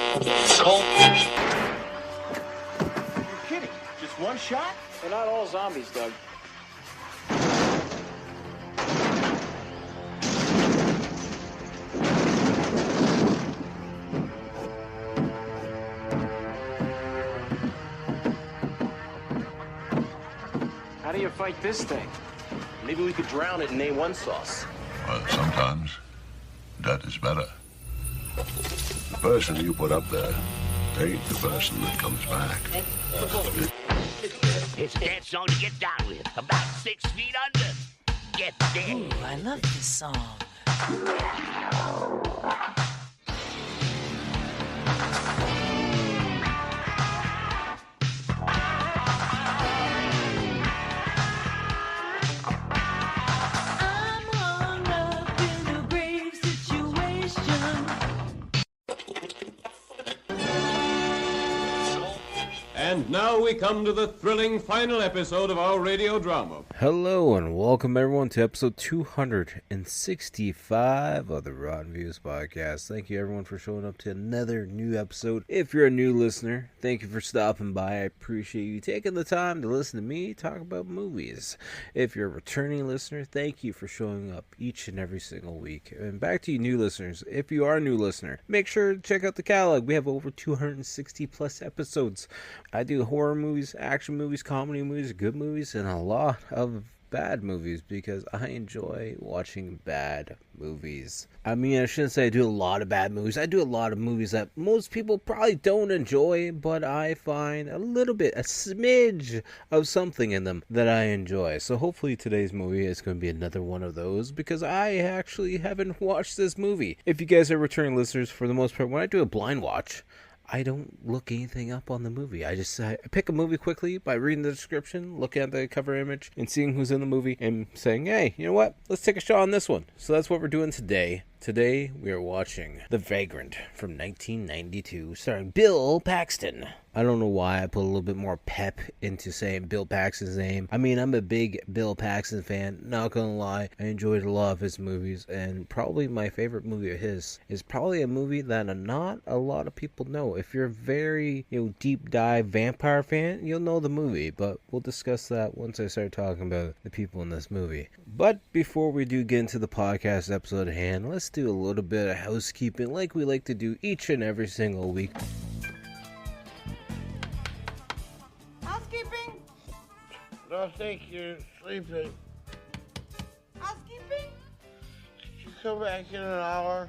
Cole. You're kidding. Just one shot? They're not all zombies, Doug. How do you fight this thing? Maybe we could drown it in A1 sauce. Well, sometimes that is better. The person you put up there ain't the person that comes back. It's a dance song to get down with. About 6 feet under. Get down. Ooh, I love this song. And now we come to the thrilling final episode of our radio drama. Hello and welcome everyone to episode 265 of the Rotten Views podcast. Thank you everyone for showing up to another new episode. If you're a new listener, thank you for stopping by. I appreciate you taking the time to listen to me talk about movies. If you're a returning listener, thank you for showing up each and every single week. And back to you new listeners, if you are a new listener, make sure to check out the catalog. We have over 260 plus episodes. I do horror movies, action movies, comedy movies, good movies, and a lot of bad movies because I enjoy watching bad movies. I mean, I shouldn't say I do a lot of bad movies. I do a lot of movies that most people probably don't enjoy, but I find a little bit, a smidge of something in them that I enjoy. So hopefully today's movie is going to be another one of those because I actually haven't watched this movie. If you guys are returning listeners, for the most part, when I do a blind watch, I don't look anything up on the movie. I pick a movie quickly by reading the description, looking at the cover image, and seeing who's in the movie, and saying, hey, you know what? Let's take a shot on this one. So that's what we're doing today. Today, we are watching The Vagrant from 1992, starring Bill Paxton. I don't know why I put a little bit more pep into saying Bill Paxton's name. I mean, I'm a big Bill Paxton fan, not gonna lie. I enjoyed a lot of his movies, and probably my favorite movie of his is probably a movie that not a lot of people know. If you're a very, deep dive vampire fan, you'll know the movie, but we'll discuss that once I start talking about the people in this movie. But before we do get into the podcast episode at hand, let's do a little bit of housekeeping like we like to do each and every single week. Housekeeping? I think you're sleeping. Housekeeping? Could you come back in an hour?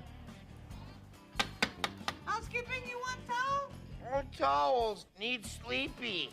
Housekeeping, you want towel? More towels. Need sleepy.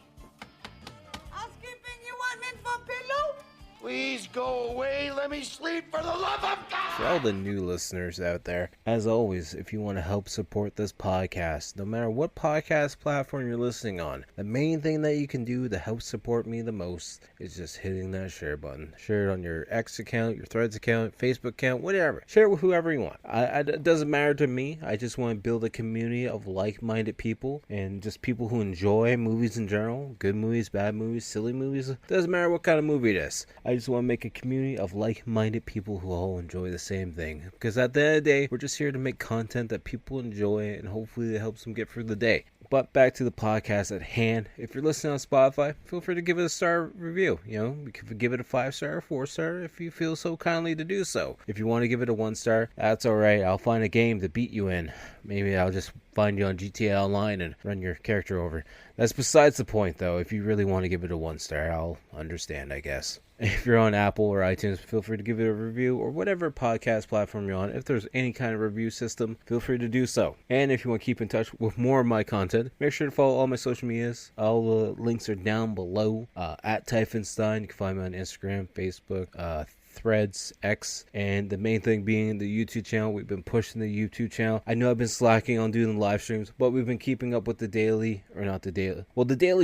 Housekeeping, you want mint for pillow? Please go away. Let me sleep for the love of God. For all the new listeners out there, as always, if you want to help support this podcast, no matter what podcast platform you're listening on, the main thing that you can do to help support me the most is just hitting that share button. Share it on your X account, your Threads account, Facebook account, whatever. Share it with whoever you want. It doesn't matter to me. I just want to build a community of like-minded people and just people who enjoy movies in general. Good movies, bad movies, silly movies. Doesn't matter what kind of movie it is. I just want to make a community of like-minded people who all enjoy the same thing. Because at the end of the day, we're just here to make content that people enjoy and hopefully it helps them get through the day. But back to the podcast at hand. If you're listening on Spotify, feel free to give it a star review. You can give it a 5-star or 4-star if you feel so kindly to do so. If you want to give it a 1-star, that's alright. I'll find a game to beat you in. Maybe I'll just find you on GTA Online and run your character over. That's besides the point, though. If you really want to give it a 1-star, I'll understand, I guess. If you're on Apple or iTunes, feel free to give it a review, or whatever podcast platform you're on. If there's any kind of review system, feel free to do so. And if you want to keep in touch with more of my content, make sure to follow all my social medias. All the links are down below. At Typhonstein, you can find me on Instagram, Facebook, Threads, X, and the main thing being the YouTube channel. We've been pushing the YouTube channel. I know I've been slacking on doing the live streams, but we've been keeping up with the daily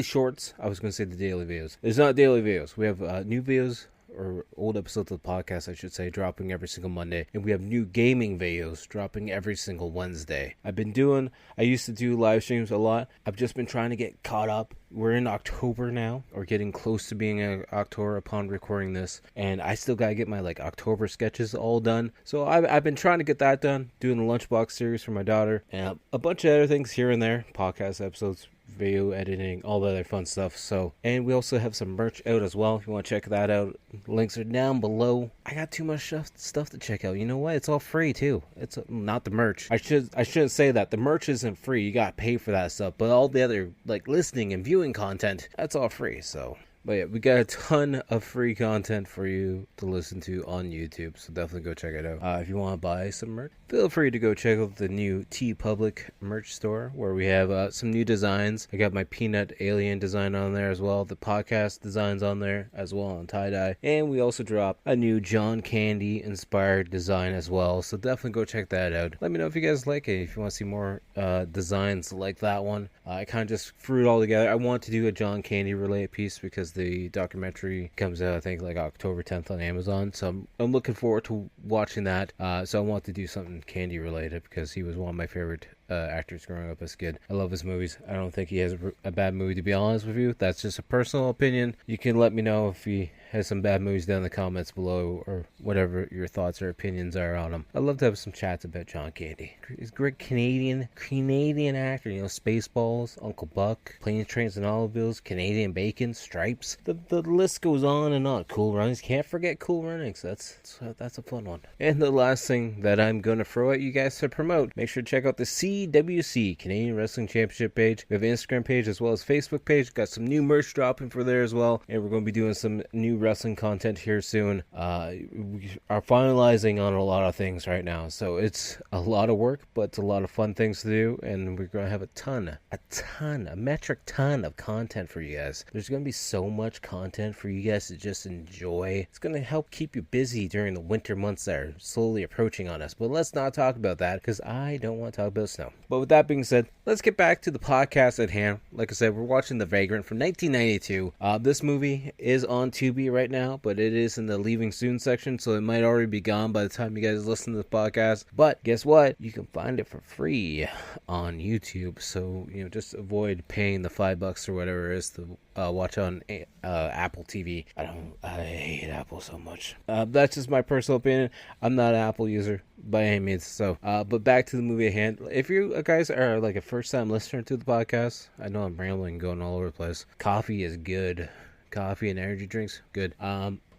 shorts. I was going to say the daily videos. There's not daily videos. We have new videos or old episodes of the podcast, I should say, dropping every single Monday. And we have new gaming videos dropping every single Wednesday. I used to do live streams a lot. I've just been trying to get caught up. We're in October now, or getting close to being in October upon recording this, and I still gotta get my October sketches all done. So I've been trying to get that done, doing the Lunchbox series for my daughter, and a bunch of other things here and there, podcast episodes, video editing, all the other fun stuff. So, and we also have some merch out as well. If you want to check that out, links are down below. I got too much stuff to check out. You know what? It's all free too. It's not the merch. I shouldn't say that. The merch isn't free. You got to pay for that stuff. But all the other listening and viewing content, that's all free. So. But yeah, we got a ton of free content for you to listen to on YouTube, so definitely go check it out. If you want to buy some merch, feel free to go check out the new TeePublic merch store, where we have some new designs. I got my Peanut Alien design on there as well, the podcast designs on there as well on tie-dye, and we also dropped a new John Candy inspired design as well, so definitely go check that out. Let me know if you guys like it, if you want to see more designs like that one. I kind of just threw it all together. I want to do a John Candy related piece because the documentary comes out, I think, October 10th on Amazon. So I'm looking forward to watching that. So I want to do something Candy related because he was one of my favorite actors growing up as a kid. I love his movies. I don't think he has a bad movie, to be honest with you. That's just a personal opinion. You can let me know if he has some bad movies down in the comments below, or whatever your thoughts or opinions are on him. I'd love to have some chats about John Candy. He's a great Canadian actor. Spaceballs, Uncle Buck, Planes, Trains, and Automobiles, Canadian Bacon, Stripes. The list goes on and on. Cool Runnings. Can't forget Cool Runnings. That's a fun one. And the last thing that I'm going to throw at you guys to promote, make sure to check out the CWC, Canadian Wrestling Championship page. We have an Instagram page as well as Facebook page. Got some new merch dropping for there as well. And we're going to be doing some new wrestling content here soon. We are finalizing on a lot of things right now, so it's a lot of work, but it's a lot of fun things to do, and we're going to have a metric ton of content for you guys. There's going to be so much content for you guys to just enjoy. It's going to help keep you busy during the winter months that are slowly approaching on us, but let's not talk about that because I don't want to talk about snow. But with that being said, let's get back to the podcast at hand. Like I said, we're watching The Vagrant from 1992. This movie is on Tubi right now, but it is in the leaving soon section, so it might already be gone by the time you guys listen to the podcast. But guess what? You can find it for free on YouTube, so just avoid paying the $5 or whatever it is to watch on Apple TV. I hate Apple so much. That's just my personal opinion. I'm not an Apple user by any means. So, but back to the movie at hand. If you guys are a first-time listener to the podcast, I know I'm rambling, going all over the place. Coffee is good. Coffee and energy drinks, good.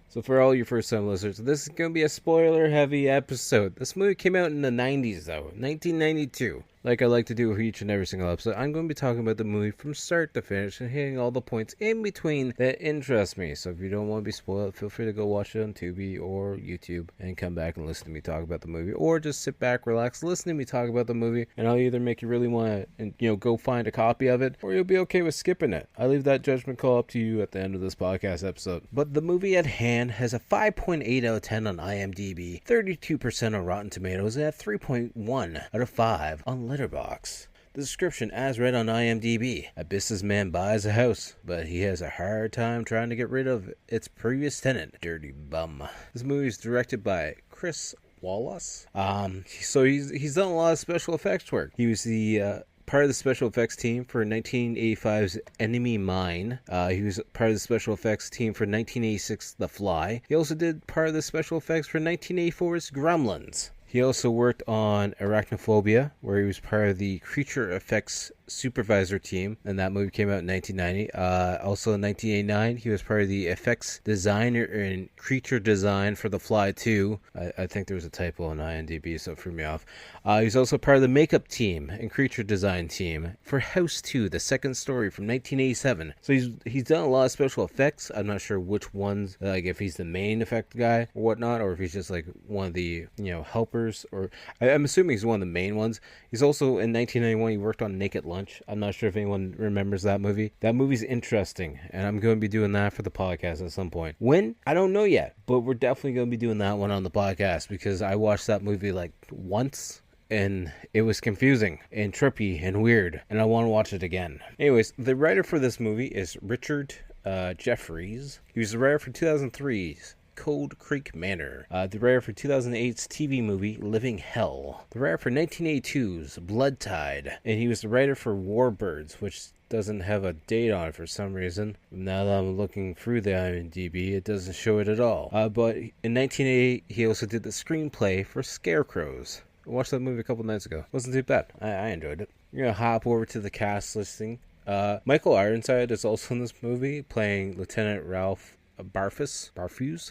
So for all your first-time listeners, this is going to be a spoiler-heavy episode. This movie came out in the 90s, though, 1992. Like I like to do each and every single episode, I'm going to be talking about the movie from start to finish and hitting all the points in between that interest me. So if you don't want to be spoiled, feel free to go watch it on Tubi or YouTube and come back and listen to me talk about the movie. Or just sit back, relax, listen to me talk about the movie, and I'll either make you really want to go find a copy of it, or you'll be okay with skipping it. I leave that judgment call up to you at the end of this podcast episode. But the movie at hand has a 5.8 out of 10 on IMDb, 32% on Rotten Tomatoes, and a 3.1 out of 5 on Letterboxd. The description as read on IMDb: a businessman buys a house, but he has a hard time trying to get rid of its previous tenant, dirty bum. This movie is directed by Chris Wallace. So he's done a lot of special effects work. He was the part of the special effects team for 1985's Enemy Mine. He was part of the special effects team for 1986's The Fly. He also did part of the special effects for 1984's Gremlins. He also worked on Arachnophobia, where he was part of the creature effects supervisor team, and that movie came out in 1990. Also in 1989, he was part of the effects designer and creature design for The Fly 2. I think there was a typo on IMDb, so it threw me off. He's also part of the makeup team and creature design team for House 2, the second story from 1987. So he's done a lot of special effects. I'm not sure which ones, if he's the main effect guy or whatnot, or if he's just one of the helpers, or I'm assuming he's one of the main ones. He's also in 1991 he worked on Naked Lunch. I'm not sure if anyone remembers that movie. That movie's interesting, and I'm going to be doing that for the podcast at some point. When? I don't know yet, but we're definitely going to be doing that one on the podcast because I watched that movie once, and it was confusing and trippy and weird, and I want to watch it again. Anyways, the writer for this movie is Richard Jeffries. He was the writer for 2003's Cold Creek Manor. The writer for 2008's TV movie Living Hell. The writer for 1982's Blood Tide. And he was the writer for Warbirds, which doesn't have a date on it for some reason. Now that I'm looking through the IMDb, it doesn't show it at all. But in 1988, he also did the screenplay for Scarecrows. I watched that movie a couple nights ago. Wasn't too bad. I enjoyed it. We're going to hop over to the cast listing. Michael Ironside is also in this movie, playing Lieutenant Ralph Barfus.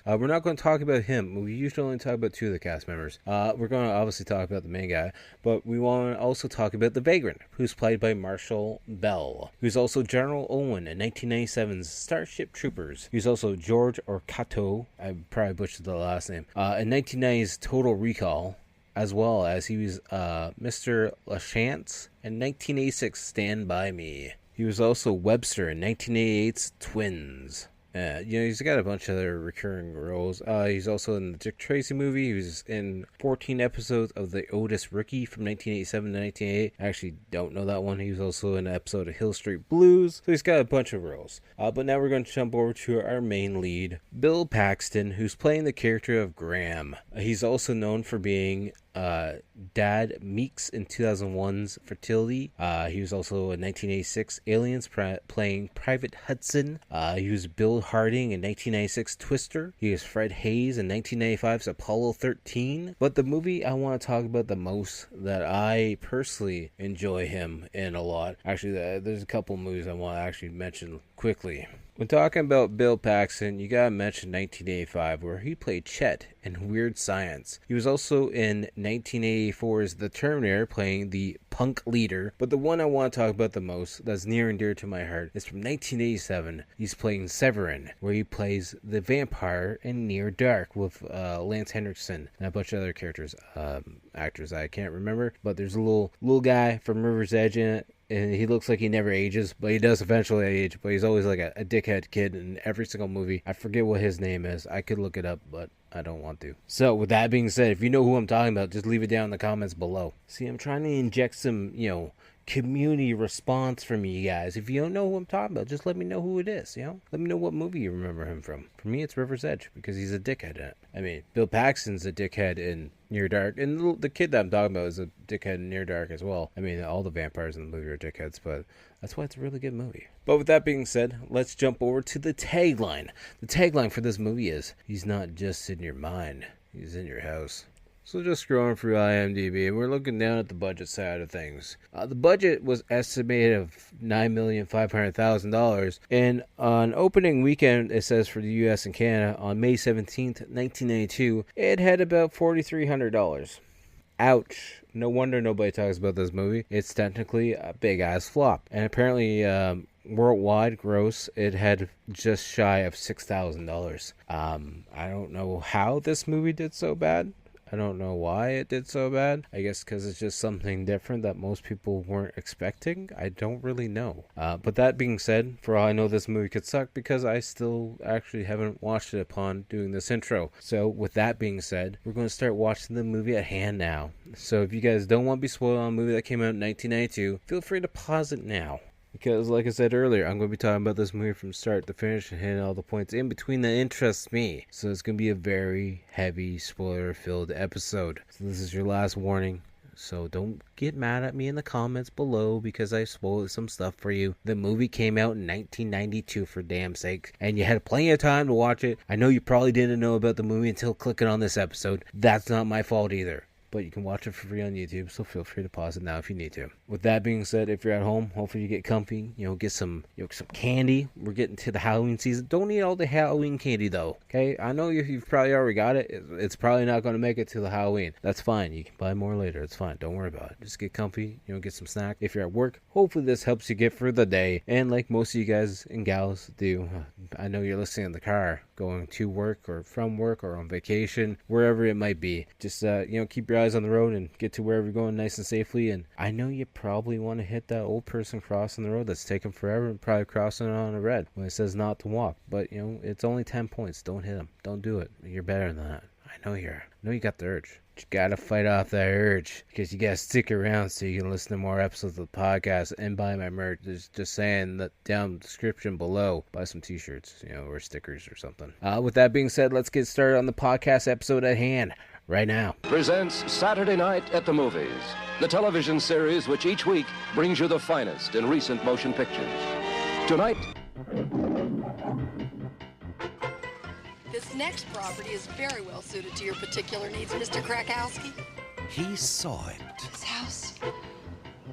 We're not going to talk about him. We usually only talk about two of the cast members. We're going to obviously talk about the main guy, but we want to also talk about the Vagrant, who's played by Marshall Bell, who's also General Owen in 1997's Starship Troopers. He's also George Orcato, I probably butchered the last name, in 1990's Total Recall, as well as he was Mr. LaChance in 1986's Stand By Me. He was also Webster in 1988's Twins. He's got a bunch of other recurring roles. He's also in the Dick Tracy movie. He was in 14 episodes of The Otis Rookie from 1987 to 1988. I actually don't know that one. He was also in an episode of Hill Street Blues. So he's got a bunch of roles. But now we're going to jump over to our main lead, Bill Paxton, who's playing the character of Graham. He's also known for being Dad Meeks in 2001's Fertility. He was also in 1986 Aliens playing Private Hudson. He was Bill Harding in 1996 Twister. He was Fred Hayes in 1995's Apollo 13. But the movie I want to talk about the most, that I personally enjoy him in a lot, actually there's a couple movies I want to actually mention quickly. When talking about Bill Paxton, you gotta mention 1985, where he played Chet in Weird Science. He was also in 1984's The Terminator, playing the punk leader. But the one I want to talk about the most, that's near and dear to my heart, is from 1987. He's playing Severin, where he plays the vampire in Near Dark with Lance Henriksen and a bunch of other characters, actors I can't remember. But there's a little guy from River's Edge in it. And he looks like he never ages, but he does eventually age. But he's always like a dickhead kid in every single movie. I forget what his name is. I could look it up, but I don't want to. So with that being said, if you know who I'm talking about, just leave it down in the comments below. See, I'm trying to inject some, community response from you guys. If you don't know who I'm talking about, just let me know who it is, Let me know what movie you remember him from. For me, it's River's Edge, because he's a dickhead in it. I mean, Bill Paxton's a dickhead in Near Dark, and the kid that I'm talking about is a dickhead in Near Dark as well. I mean, all the vampires in the movie are dickheads, but that's why it's a really good movie. But with that being said, let's jump over to the tagline. The tagline for this movie is, "He's not just in your mind, he's in your house." So just scrolling through IMDb, and we're looking down at the budget side of things. The budget was estimated of $9,500,000, and on opening weekend, it says for the U.S. and Canada, on May 17th, 1992, it had about $4,300. Ouch. No wonder nobody talks about this movie. It's technically a big-ass flop. And apparently, worldwide gross, it had just shy of $6,000. I don't know how this movie did so bad. I don't know why it did so bad. I guess because it's just something different that most people weren't expecting. I don't really know. But that being said, for all I know, this movie could suck because I still actually haven't watched it upon doing this intro. So with that being said, we're going to start watching the movie at hand now. So if you guys don't want to be spoiled on a movie that came out in 1992, feel free to pause it now. Because, like I said earlier, I'm going to be talking about this movie from start to finish and hitting all the points in between that interest me. So it's going to be a very heavy, spoiler-filled episode. So this is your last warning. So don't get mad at me in the comments below because I spoiled some stuff for you. The movie came out in 1992, for damn sake. And you had plenty of time to watch it. I know you probably didn't know about the movie until clicking on this episode. That's not my fault either. But you can watch it for free on YouTube, so feel free to pause it now if you need to. With that being said, if you're at home, hopefully you get comfy, get some candy. We're getting to the Halloween season. Don't eat all the Halloween candy, though, okay? I know you've probably already got it. It's probably not going to make it to the Halloween. That's fine. You can buy more later. It's fine. Don't worry about it. Just get comfy, get some snack. If you're at work, hopefully this helps you get through the day. And like most of you guys and gals do, I know you're listening in the car, going to work or from work or on vacation, wherever it might be. Just, keep your eyes on the road and get to wherever you're going nice and safely. And I know you probably want to hit that old person crossing the road that's taking forever and probably crossing it on a red when it says not to walk. But, it's only 10 points. Don't hit them. Don't do it. You're better than that. I know you got the urge. you gotta fight off that urge, because you gotta stick around so you can listen to more episodes of the podcast and buy my merch. Just saying that down in the description below, buy some t-shirts, or stickers or something. With that being said, let's get started on the podcast episode at hand right now. Presents Saturday Night at the Movies, the television series which each week brings you the finest in recent motion pictures. Tonight, this next property is very well suited to your particular needs, Mr. Krakowski. He saw it. This house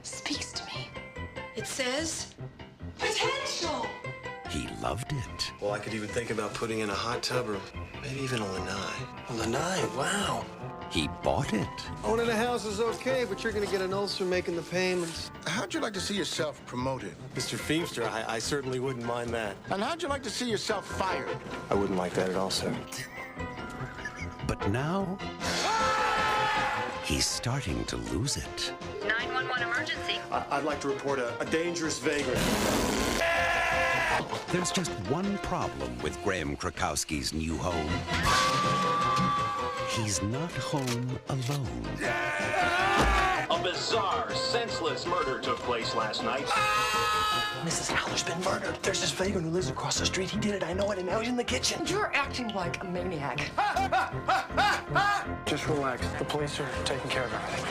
speaks to me. It says potential. He loved it. Well, I could even think about putting in a hot tub or maybe even a lanai. A lanai, wow. He bought it. Owning a house is okay, but you're going to get an ulcer making the payments. How'd you like to see yourself promoted? Mr. Feemster, I certainly wouldn't mind that. And how'd you like to see yourself fired? I wouldn't like that at all, sir. But now, he's starting to lose it. 911 emergency. I'd like to report a dangerous vagrant. There's just one problem with Graham Krakowski's new home. He's not home alone. A bizarre, senseless murder took place last night. Mrs. Haller's been murdered. There's this vagrant who lives across the street. He did it, I know it, and now he's in the kitchen. You're acting like a maniac. Just relax. The police are taking care of everything.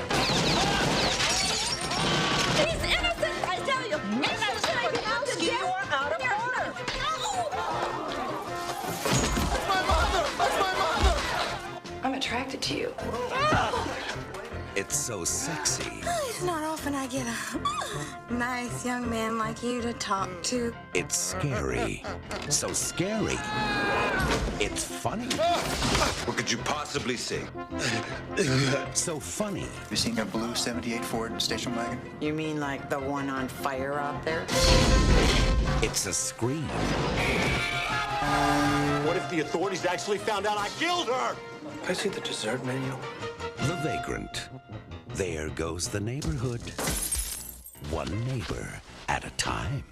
He's innocent, I tell you. Mrs. Krakowski, you are out of order. I'm attracted to you. It's so sexy. It's not often I get a nice young man like you to talk to. It's scary. So scary. It's funny. What could you possibly see? So funny. You seen a blue 78 Ford station wagon? You mean like the one on fire out there? It's a scream. What if the authorities actually found out I killed her? I see the dessert menu. The Vagrant. There goes the neighborhood. One neighbor at a time.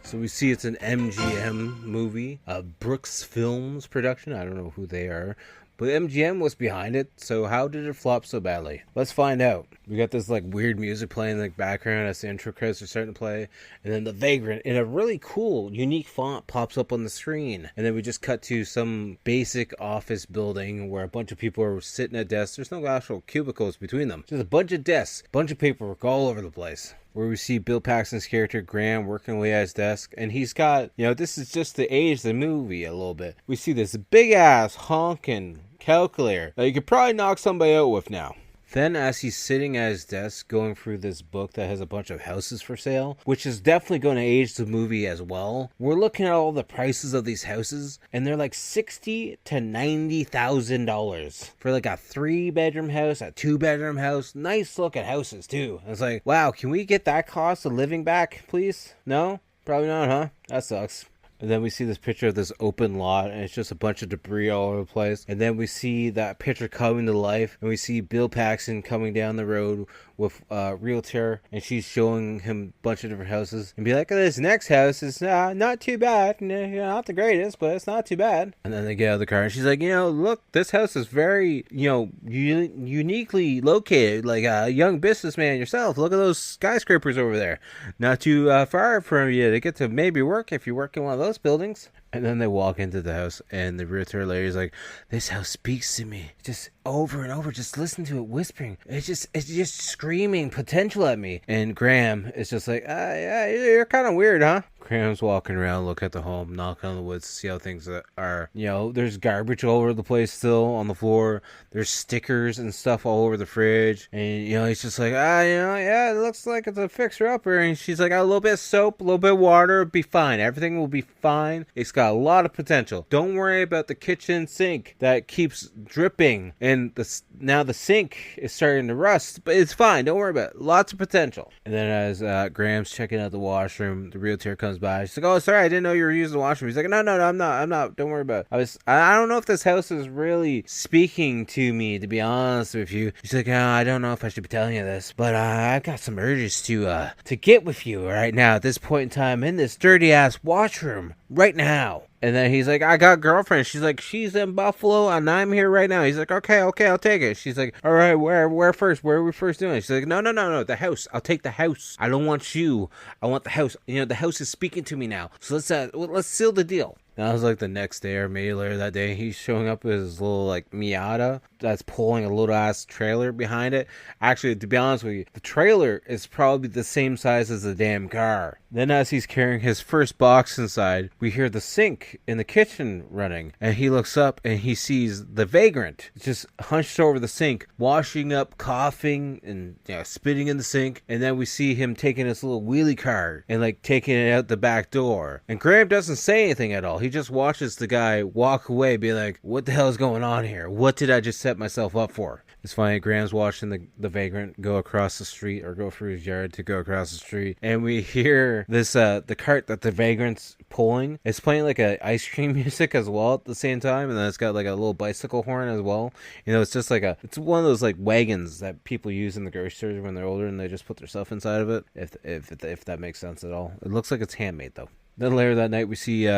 So we see it's an MGM movie, a Brooks Films production. I don't know who they are, but MGM was behind it. So how did it flop so badly? Let's find out. We got this like weird music playing in the background as the intro credits are starting to play, and then the Vagrant in a really cool, unique font pops up on the screen, and then we just cut to some basic office building where a bunch of people are sitting at desks. There's no actual cubicles between them, just a bunch of desks, bunch of paperwork all over the place. Where we see Bill Paxton's character Graham working away at his desk, and he's got, this is just to age the movie a little bit. We see this big ass honking calculator that you could probably knock somebody out with now. Then as he's sitting at his desk going through this book that has a bunch of houses for sale, which is definitely going to age the movie as well, we're looking at all the prices of these houses, and they're like $60,000 to $90,000 for like a 3-bedroom house, a 2-bedroom house. Nice looking houses too. I was like, wow, can we get that cost of living back, please? No? Probably not, huh? That sucks. And then we see this picture of this open lot, and it's just a bunch of debris all over the place. And then we see that picture coming to life, and we see Bill Paxton coming down the road with a realtor, and she's showing him a bunch of different houses, and be like, this next house is not too bad. Not the greatest, but it's not too bad. And then they get out of the car, and she's like, look, this house is very, uniquely located, like a young businessman yourself. Look at those skyscrapers over there. Not too far from you to get to maybe work if you work in one of those buildings. And then they walk into the house, and the realtor lady's like, this house speaks to me. Just over and over, just listen to it whispering. It's just screaming potential at me. And Graham is just like, yeah, you're kind of weird, huh? Graham's walking around, look at the home, knock on the wood, see how things are. There's garbage all over the place still on the floor. There's stickers and stuff all over the fridge. And, he's just like, yeah, it looks like it's a fixer-upper. And she's like, a little bit of soap, a little bit of water, it'll be fine. Everything will be fine. It's got a lot of potential. Don't worry about the kitchen sink that keeps dripping. And now the sink is starting to rust, but it's fine. Don't worry about it. Lots of potential. And then as Graham's checking out the washroom, the realtor comes by. She's like, oh, sorry, I didn't know you were using the washroom. He's like, no, I'm not. Don't worry about it. I don't know if this house is really speaking to me, to be honest with you. She's like, I don't know if I should be telling you this, but I've got some urges to get with you right now at this point in time in this dirty ass washroom right now. And then he's like, I got a girlfriend. She's like, she's in Buffalo and I'm here right now. He's like, okay, I'll take it. She's like, all right, where first? Where are we first doing? She's like, no, the house. I'll take the house. I don't want you. I want the house. The house is speaking to me now. So let's seal the deal. And I was like the next day or maybe later that day, he's showing up with his little like Miata that's pulling a little ass trailer behind it. Actually, to be honest with you, the trailer is probably the same size as the damn car. Then as he's carrying his first box inside, we hear the sink in the kitchen running. And he looks up and he sees the Vagrant just hunched over the sink, washing up, coughing, and spitting in the sink. And then we see him taking his little wheelie cart and like taking it out the back door. And Graham doesn't say anything at all. He just watches the guy walk away, be like, what the hell is going on here? What did I just set myself up for? It's funny, Graham's watching the Vagrant go across the street or go through his yard to go across the street. And we hear this, the cart that the Vagrant's pulling. It's playing like a ice cream music as well at the same time. And then it's got like a little bicycle horn as well. It's just like it's one of those like wagons that people use in the grocery stores when they're older and they just put their stuff inside of it. If that makes sense at all. It looks like it's handmade though. Then later that night we see,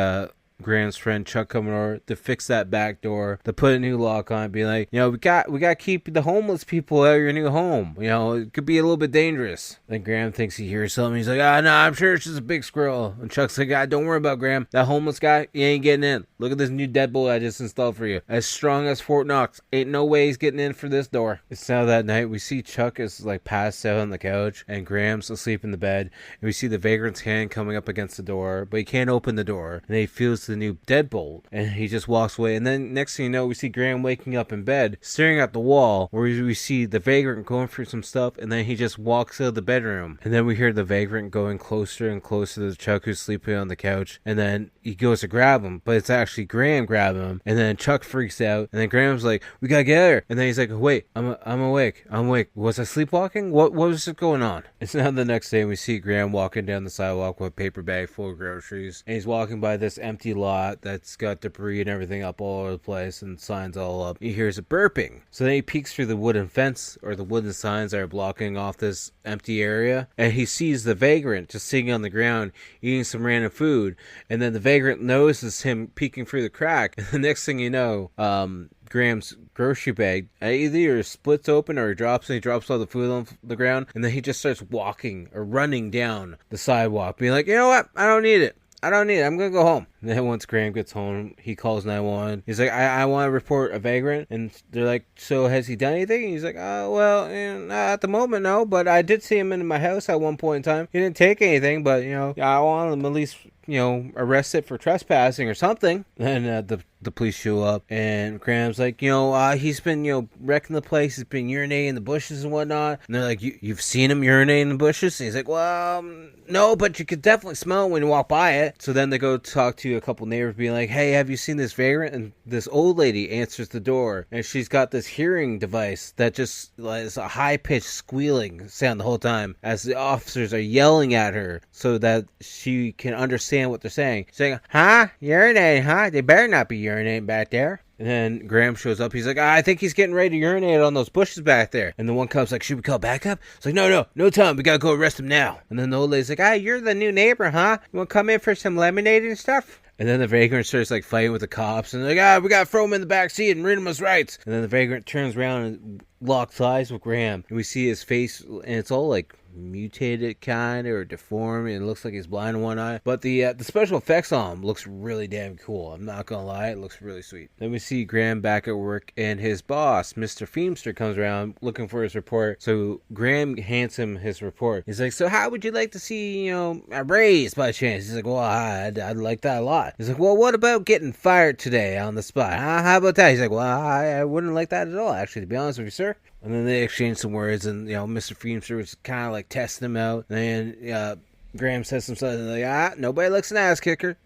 Graham's friend Chuck coming over to fix that back door, to put a new lock on, be like, we got to keep the homeless people out of your new home. It could be a little bit dangerous. Then Graham thinks he hears something. He's like, no, I'm sure it's just a big squirrel. And Chuck's like, don't worry about Graham. That homeless guy, he ain't getting in. Look at this new deadbolt I just installed for you. As strong as Fort Knox. Ain't no way he's getting in for this door. It's now that night. We see Chuck is like passed out on the couch and Graham's asleep in the bed. And we see the Vagrant's hand coming up against the door, but he can't open the door. And then he feels the new deadbolt and he just walks away. And then next thing you know, we see Graham waking up in bed, staring at the wall, where we see the Vagrant going through some stuff, and then he just walks out of the bedroom. And then we hear the Vagrant going closer and closer to Chuck, who's sleeping on the couch. And then he goes to grab him, but it's actually Graham grabbing him. And then Chuck freaks out, and then Graham's like, we gotta get out. And then he's like, wait, I'm awake. Was I sleepwalking? What was going on? It's now the next day, and we see Graham walking down the sidewalk with a paper bag full of groceries, and he's walking by this empty lot that's got debris and everything up all over the place and signs all up. He hears a burping. So then he peeks through the wooden fence or the wooden signs that are blocking off this empty area, and he sees the Vagrant just sitting on the ground eating some random food. And then the Vagrant notices him peeking through the crack, and the next thing you know, Graham's grocery bag either splits open or he drops all the food on the ground, and then he just starts walking or running down the sidewalk, being like, you know what, I don't need it, I'm gonna go home. And then once Graham gets home, he calls 911. He's like, I want to report a Vagrant. And they're like, so has he done anything? And he's like, well, at the moment, no, but I did see him in my house at one point in time. He didn't take anything, but, I want him at least, arrested for trespassing or something. Then the police show up, and Graham's like, he's been, wrecking the place. He's been urinating in the bushes and whatnot. And they're like, you've seen him urinate in the bushes? And he's like, well, no, but you could definitely smell it when you walk by it. So then they go talk to a couple neighbors, being like, hey, have you seen this Vagrant? And this old lady answers the door, and she's got this hearing device that just is a high-pitched squealing sound the whole time as the officers are yelling at her so that she can understand what they're saying. She's like, huh? Urinating, huh? They better not be urinating back there. And then Graham shows up. He's like, I think he's getting ready to urinate on those bushes back there. And the one cop's like, should we call backup? It's like, no time. We gotta go arrest him now. And then the old lady's like, you're the new neighbor, huh? You wanna come in for some lemonade and stuff? And then the Vagrant starts like fighting with the cops, and they're like, we gotta throw him in the back seat and read him his rights. And then the Vagrant turns around and locks eyes with Graham, and we see his face, and it's all like mutated kind or deformed, and it looks like he's blind in one eye. But the special effects on him looks really damn cool. I'm not gonna lie, it looks really sweet. Then we see Graham back at work, and his boss, Mr. Feemster, comes around looking for his report. So Graham hands him his report. He's like, so how would you like to see, a raise by chance? He's like, well, I'd like that a lot. He's like, well, what about getting fired today on the spot? How about that? He's like, well, I wouldn't like that at all, actually, to be honest with you, sir. And then they exchange some words, and, Mr. Feemster was kind of like testing him out. And then, Graham says some stuff, and they're like, nobody likes an ass kisser.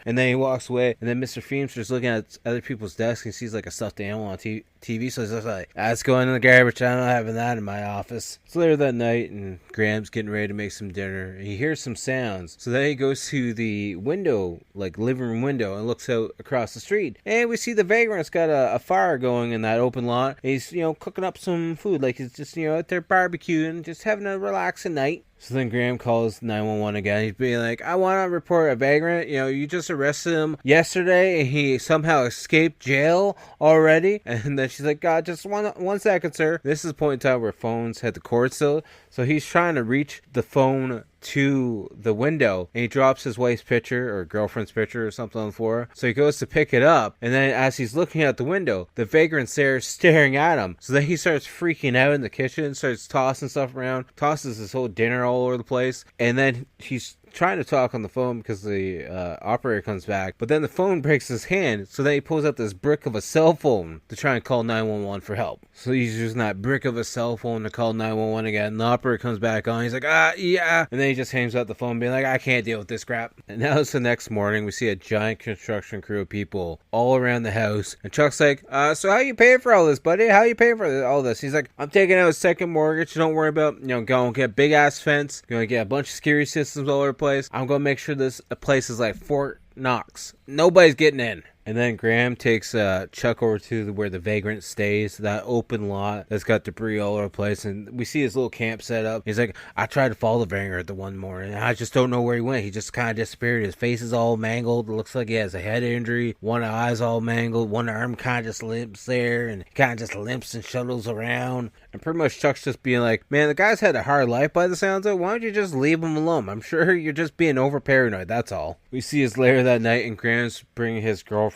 And then he walks away, and then Mr. Feemster's looking at other people's desks, and he sees like a stuffed animal on TV, so he's just like, that's going in the garbage, I'm not having that in my office. It's later that night, and Graham's getting ready to make some dinner, and he hears some sounds. So then he goes to the window, like living room window, and looks out across the street. And we see the Vagrant's got a fire going in that open lot. He's, cooking up some food, like he's just, out there barbecuing, just having a relaxing night. So then Graham calls 911 again. He's being like, I want to report a vagrant. You know, you just arrested him yesterday and he somehow escaped jail already. And then she's like, God, just one second, sir. This is the point in time where phones had the cord still. So he's trying to reach the phone to the window, and he drops his wife's picture or girlfriend's picture or something on the floor. So he goes to pick it up, and then as he's looking out the window, the vagrant's there staring at him. So then he starts freaking out in the kitchen, starts tossing stuff around, tosses his whole dinner all over the place, and then he's trying to talk on the phone because the operator comes back, but then the phone breaks his hand, so then he pulls out this brick of a cell phone to try and call 911 for help. So he's using that brick of a cell phone to call 911 again, and the operator comes back on, he's like, yeah, and then he just hangs out the phone being like, I can't deal with this crap. And now it's the next morning, we see a giant construction crew of people all around the house, and Chuck's like, so how you paying for all this, buddy? How you paying for all this? He's like, I'm taking out a second mortgage, don't worry about, going to get a big ass fence, going to get a bunch of security systems all over the place. I'm going to make sure this place is like Fort Knox. Nobody's getting in. And then Graham takes Chuck over to where the vagrant stays, that open lot that's got debris all over the place, and we see his little camp set up. He's like, I tried to follow the vagrant the one morning, and I just don't know where he went. He just kind of disappeared. His face is all mangled. It looks like he has a head injury. One eye's all mangled. One arm kind of just limps there, and he kind of just limps and shuttles around. And pretty much Chuck's just being like, man, the guy's had a hard life by the sounds of it. Why don't you just leave him alone? I'm sure you're just being over paranoid, that's all. We see us later that night, and Graham's bringing his girlfriend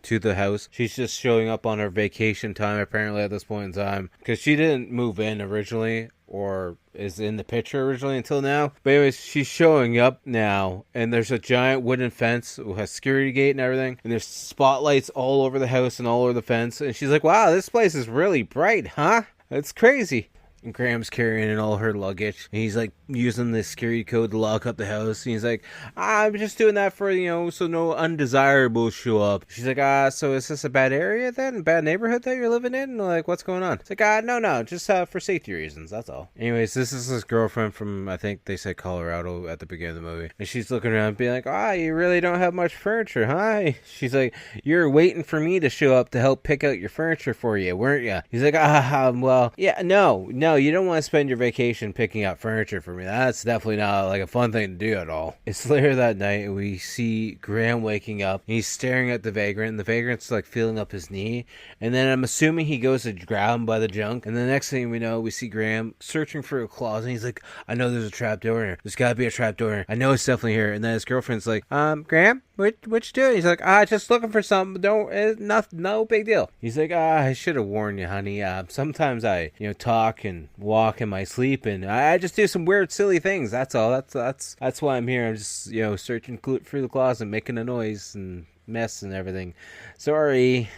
to the house. She's just showing up on her vacation time apparently at this point in time, because she didn't move in originally or is in the picture originally until now. But anyways, she's showing up now, and there's a giant wooden fence with a security gate and everything, and there's spotlights all over the house and all over the fence, and she's like, wow, this place is really bright, huh? That's crazy. And Graham's carrying in all her luggage. And he's like using the security code to lock up the house. And he's like, I'm just doing that for, so no undesirables show up. She's like, so is this a bad area then? A bad neighborhood that you're living in? Like, what's going on? It's like, no, just for safety reasons, that's all. Anyways, this is his girlfriend from, I think they said Colorado at the beginning of the movie. And she's looking around being like, you really don't have much furniture, huh? She's like, you're waiting for me to show up to help pick out your furniture for you, weren't you? He's like, well, yeah, no, you don't want to spend your vacation picking out furniture for me. That's definitely not like a fun thing to do at all. It's later that night, and we see Graham waking up. And he's staring at the vagrant, and the vagrant's like feeling up his knee. And then I'm assuming he goes to grab him by the junk. And the next thing we know, we see Graham searching for a closet. And he's like, I know there's a trap door in here. There's gotta be a trap door in here. I know it's definitely here. And then his girlfriend's like, Graham, what you doing? He's like, just looking for something. No big deal. He's like, I should have warned you, honey. Sometimes I, talk and walk in my sleep, and I just do some weird, silly things. That's all. That's why I'm here. I'm just, searching through the closet, making a noise and mess and everything. Sorry.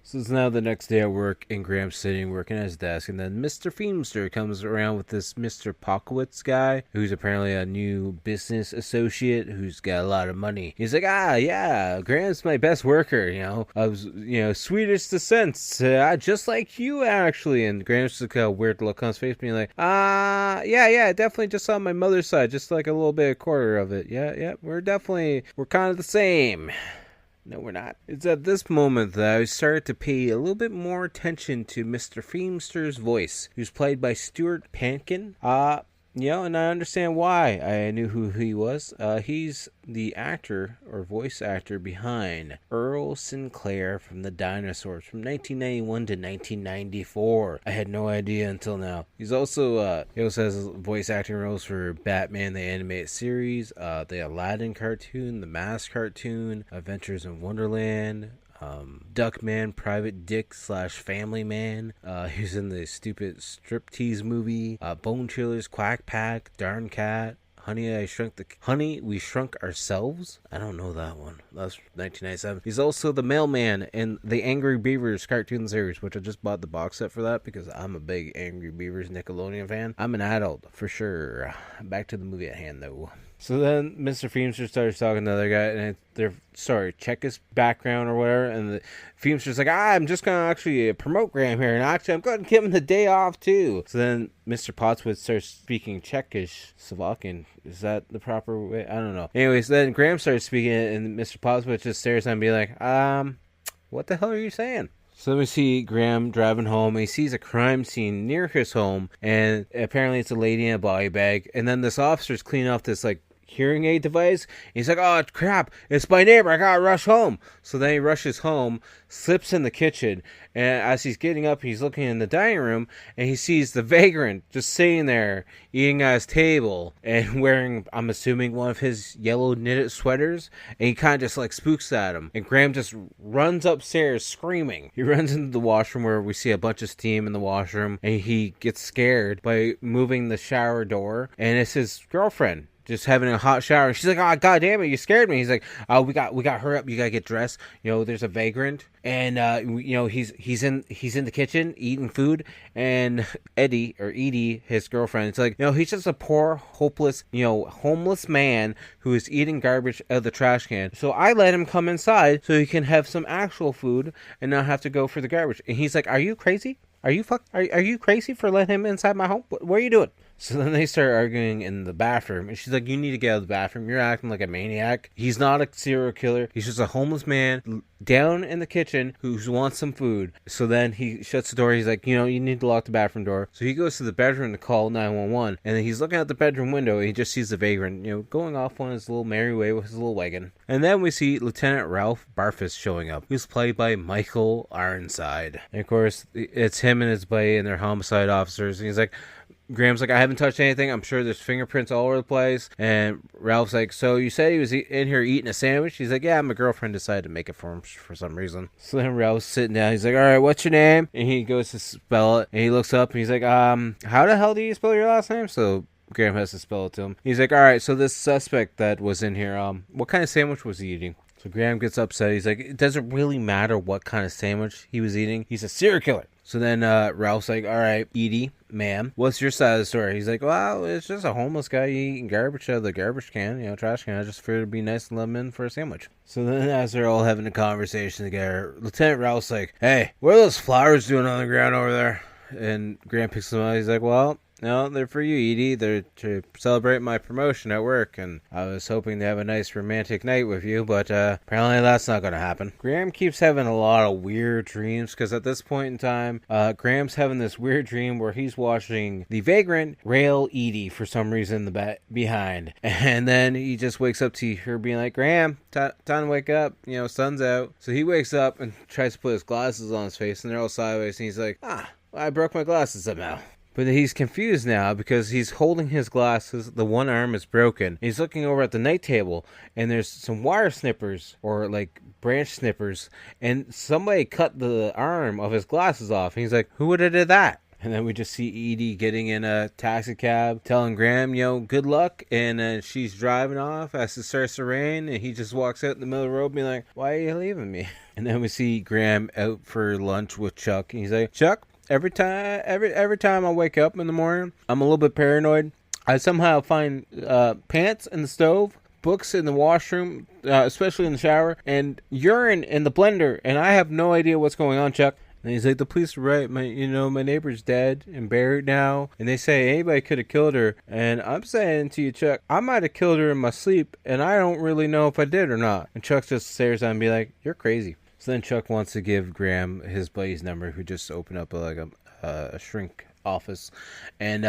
So it's now the next day at work, and Graham's sitting working at his desk, and then Mr. Feemster comes around with this Mr. Pockwitz guy, who's apparently a new business associate who's got a lot of money. He's like, yeah, Graham's my best worker, I was, Swedish descent, just like you actually. And Graham's just got a weird look on his face, being like, yeah, definitely just on my mother's side, just like a little bit, a quarter of it. Yeah, we're kind of the same. No, we're not. It's at this moment that I started to pay a little bit more attention to Mr. Feemster's voice, who's played by Stuart Pankin. And I understand why. I knew who he was. He's the actor or voice actor behind Earl Sinclair from The Dinosaurs from 1991 to 1994. I had no idea until now. He also has voice acting roles for Batman the Animated Series, the Aladdin cartoon, the Mask cartoon, Adventures in Wonderland, Duckman, Private Dick / Family Man. He's in the stupid striptease movie, Bone Chillers, Quack Pack, Darn Cat, Honey, We Shrunk Ourselves. I don't know that one. That's 1997. He's also the mailman in the Angry Beavers cartoon series, which I just bought the box set for that because I'm a big Angry Beavers Nickelodeon fan. I'm an adult, for sure. Back to the movie at hand, though. So then Mr. Feemster starts talking to the other guy, and check his background or whatever, and the Feemster's like, I'm just going to actually promote Graham here, and actually I'm going to give him the day off too. So then Mr. Potswood starts speaking Czechish, Slovakian. Is that the proper way? I don't know. Anyways, then Graham starts speaking, and Mr. Potswood just stares at him and be like, what the hell are you saying? So then we see Graham driving home, and he sees a crime scene near his home, and apparently it's a lady in a body bag. And then this officer's cleaning off this like hearing aid device. He's like, oh crap, it's my neighbor, I gotta rush home. So then he rushes home, slips in the kitchen, and as he's getting up, he's looking in the dining room, and he sees the Vagrant just sitting there eating at his table and wearing, I'm assuming, one of his yellow knitted sweaters, and he kind of just like spooks at him, and Graham just runs upstairs screaming. He runs into the washroom where we see a bunch of steam in the washroom, and he gets scared by moving the shower door, and it's his girlfriend just having a hot shower. She's like, oh, God damn it, you scared me. He's like, oh, we got to hurry up. You got to get dressed. You know, there's a Vagrant. And, you know, he's in the kitchen eating food. And Edie, his girlfriend, it's like, you know, he's just a poor, hopeless, you know, homeless man who is eating garbage out of the trash can. So I let him come inside so he can have some actual food and not have to go for the garbage. And he's like, are you crazy? Are you crazy for letting him inside my home? What are you doing? So then they start arguing in the bathroom, and she's like, you need to get out of the bathroom. You're acting like a maniac. He's not a serial killer. He's just a homeless man down in the kitchen who wants some food. So then he shuts the door. He's like, you know, you need to lock the bathroom door. So he goes to the bedroom to call 911, and then he's looking at the bedroom window, and he just sees the Vagrant, you know, going off on his little merry way with his little wagon. And then we see Lieutenant Ralph Barfus showing up, who's played by Michael Ironside. And of course, it's him and his buddy and their homicide officers, and he's like, Graham's like, I haven't touched anything. I'm sure there's fingerprints all over the place. And Ralph's like, so you said he was in here eating a sandwich? He's like, yeah, my girlfriend decided to make it for him for some reason. So then Ralph's sitting down. He's like, all right, what's your name? And he goes to spell it. And he looks up and he's like, how the hell do you spell your last name? So Graham has to spell it to him. He's like, all right, so this suspect that was in here, what kind of sandwich was he eating? So Graham gets upset. He's like, it doesn't really matter what kind of sandwich he was eating. He's a serial killer. So then Ralph's like, all right, Edie, ma'am, what's your side of the story? He's like, well, it's just a homeless guy eating garbage out of the garbage can, you know, trash can. I just figured it'd be nice to let him in for a sandwich. So then as they're all having a conversation together, Lieutenant Ralph's like, hey, what are those flowers doing on the ground over there? And Graham picks them up. He's like, well, no, they're for you, Edie. They're to celebrate my promotion at work, and I was hoping to have a nice romantic night with you, but apparently that's not going to happen. Graham keeps having a lot of weird dreams, because at this point in time, Graham's having this weird dream where he's watching the Vagrant rail Edie for some reason behind, and then he just wakes up to her being like, Graham, time to wake up, you know, sun's out. So he wakes up and tries to put his glasses on his face, and they're all sideways, and he's like, I broke my glasses somehow. But he's confused now because he's holding his glasses, the one arm is broken. He's looking over at the night table, and there's some wire snippers, or like branch snippers, and somebody cut the arm of his glasses off. And he's like, who would have did that? And then we just see Edie getting in a taxi cab, telling Graham, you know, good luck. And she's driving off as it starts to rain, and he just walks out in the middle of the road being like, why are you leaving me? And then we see Graham out for lunch with Chuck, and he's like, Chuck, every time I wake up in the morning, I'm a little bit paranoid. I somehow find pants in the stove, books in the washroom, especially in the shower, and urine in the blender, and I have no idea what's going on, Chuck. And he's like, the police are right. My neighbor's dead and buried now, and they say anybody could have killed her. And I'm saying to you, Chuck, I might have killed her in my sleep, and I don't really know if I did or not. And Chuck just stares at him and be like, you're crazy. So then Chuck wants to give Graham his buddy's number, who just opened up a shrink office, and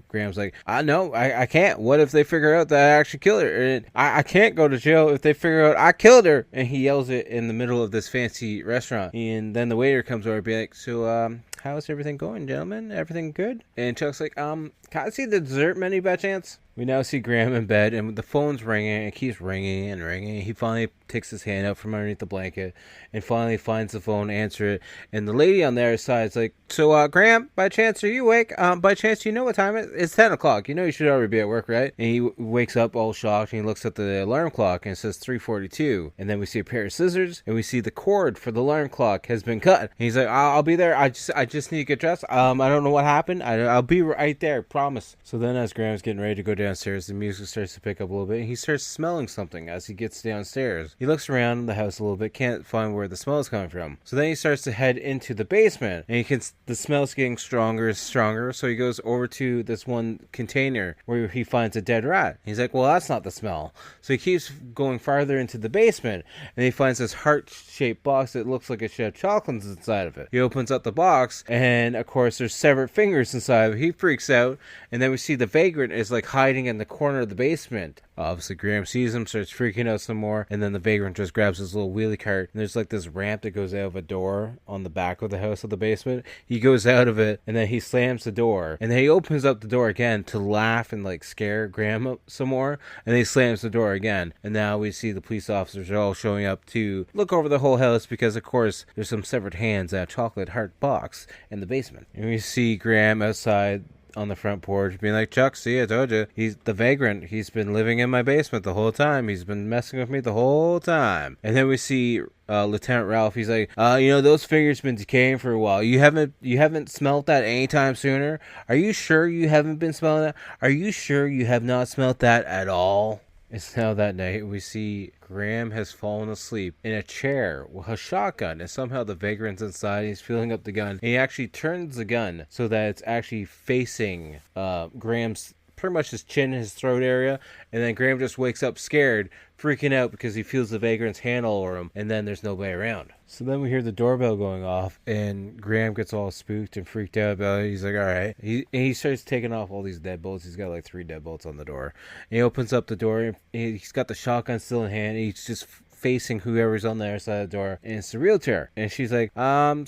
Graham's like, I can't. What if they figure out that I actually killed her? And I can't go to jail if they figure out I killed her. And he yells it in the middle of this fancy restaurant, and then the waiter comes over and be like, so how's everything going, gentlemen? Everything good? And Chuck's like, can I see the dessert menu by chance? We now see Graham in bed, and the phone's ringing, and it keeps ringing and ringing. He finally takes his hand out from underneath the blanket, and finally finds the phone, answer it. And the lady on the other side is like, so, Graham, by chance, are you awake? By chance, you know what time it is? It's 10 o'clock. You know you should already be at work, right? And he wakes up all shocked, and he looks at the alarm clock, and it says 3:42. And then we see a pair of scissors, and we see the cord for the alarm clock has been cut. And he's like, I'll be there. I just need to get dressed. I don't know what happened. I'll be right there, promise. So then as Graham's getting ready to go downstairs, the music starts to pick up a little bit, and he starts smelling something as he gets downstairs. He looks around the house a little bit, can't find where the smell is coming from. So then he starts to head into the basement, and the smell's getting stronger and stronger. So he goes over to to this one container where he finds a dead rat. He's like, well, that's not the smell. So he keeps going farther into the basement, and he finds this heart-shaped box that looks like it should have chocolates inside of it. He opens up the box, and of course there's severed fingers inside of it. He freaks out, and then we see the Vagrant is like hiding in the corner of the basement. Obviously Graham sees him, starts freaking out some more, and then the Vagrant just grabs his little wheelie cart, and there's like this ramp that goes out of a door on the back of the house of the basement. He goes out of it, and then he slams the door, and then he opens up the door again to laugh and like scare Graham up some more, and then he slams the door again, and now we see the police officers are all showing up to look over the whole house because of course there's some severed hands and a chocolate heart box in the basement. And we see Graham outside on the front porch being like, Chuck, see, I told you, he's the Vagrant. He's been living in my basement the whole time. He's been messing with me the whole time. And then we see Lieutenant Ralph. He's like, those fingers been decaying for a while. You haven't smelt that anytime sooner? Are you sure you haven't been smelling that? Are you sure you have not smelt that at all? It's now that night. We see Graham has fallen asleep in a chair with a shotgun, and somehow the Vagrant's inside. He's filling up the gun, and he actually turns the gun so that it's actually facing Graham's, pretty much his chin, his throat area, and then Graham just wakes up scared, freaking out because he feels the Vagrant's hand all over him, and then there's nobody around. So then we hear the doorbell going off, and Graham gets all spooked and freaked out about it. He's like, all right. He starts taking off all these deadbolts. He's got like 3 deadbolts on the door. And he opens up the door, and he's got the shotgun still in hand. He's just facing whoever's on the other side of the door, and it's the realtor. And she's like,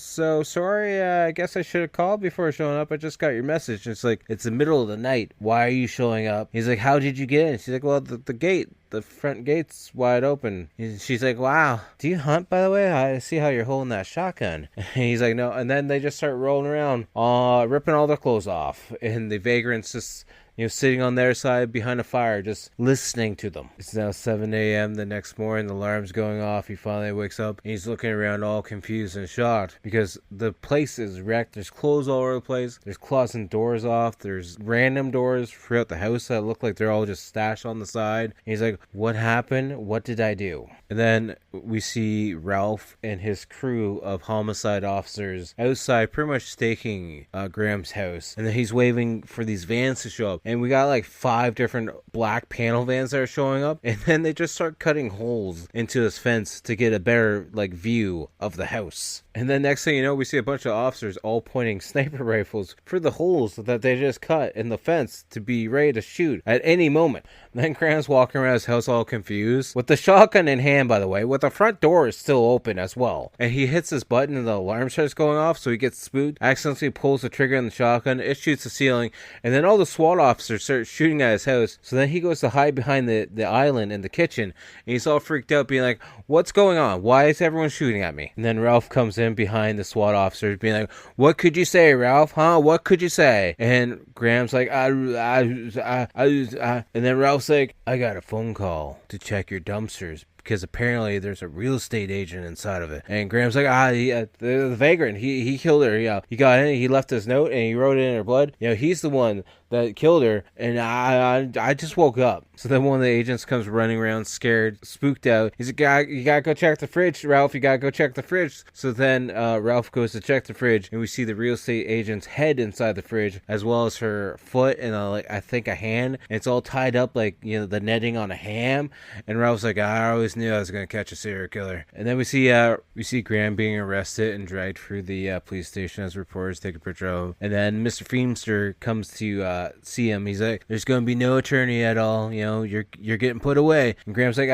so sorry, I guess I should have called before showing up. I just got your message. And it's like, it's the middle of the night. Why are you showing up? He's like, how did you get in? She's like, well, the front gate's wide open. She's like, wow, do you hunt, by the way? I see how you're holding that shotgun. And he's like, no. And then they just start rolling around, ripping all their clothes off, and the Vagrant's just sitting on their side behind a fire, just listening to them. It's now 7 a.m. the next morning. The alarm's going off. He finally wakes up, and he's looking around all confused and shocked because the place is wrecked. There's clothes all over the place. There's closets and doors off. There's random doors throughout the house that look like they're all just stashed on the side. And he's like, what happened? What did I do? And then we see Ralph and his crew of homicide officers outside pretty much staking Graham's house. And then he's waving for these vans to show up. And we got like 5 different black panel vans that are showing up. And then they just start cutting holes into this fence to get a better view of the house. And then next thing you know, we see a bunch of officers all pointing sniper rifles for the holes that they just cut in the fence to be ready to shoot at any moment. And then Graham's walking around his house all confused with the shotgun in hand, by the way, with the front door is still open as well. And he hits this button and the alarm starts going off, so he gets spooked, accidentally pulls the trigger on the shotgun, it shoots the ceiling, and then all the SWAT officers start shooting at his house. So then he goes to hide behind the island in the kitchen, and he's all freaked out, being like, what's going on? Why is everyone shooting at me? And then Ralph comes in behind the SWAT officers, being like, what could you say, Ralph? Huh? What could you say? And Graham's like, and then Ralph's like, I got a phone call to check your dumpsters, because apparently there's a real estate agent inside of it. And Graham's like, the Vagrant, he killed her. He got in, he left his note, and he wrote it in her blood. He's the one that killed her, and I just woke up. So then one of the agents comes running around, scared, spooked out. He's like, you gotta go check the fridge, Ralph. You gotta go check the fridge. So then Ralph goes to check the fridge, and we see the real estate agent's head inside the fridge, as well as her foot and I think a hand. And it's all tied up like the netting on a ham. And Ralph's like, I always knew I was gonna catch a serial killer. And then we see Graham being arrested and dragged through the police station as reporters take a picture of him. And then Mr. Feemster comes to see him. He's like, there's gonna be no attorney at all. You're getting put away. And Graham's like,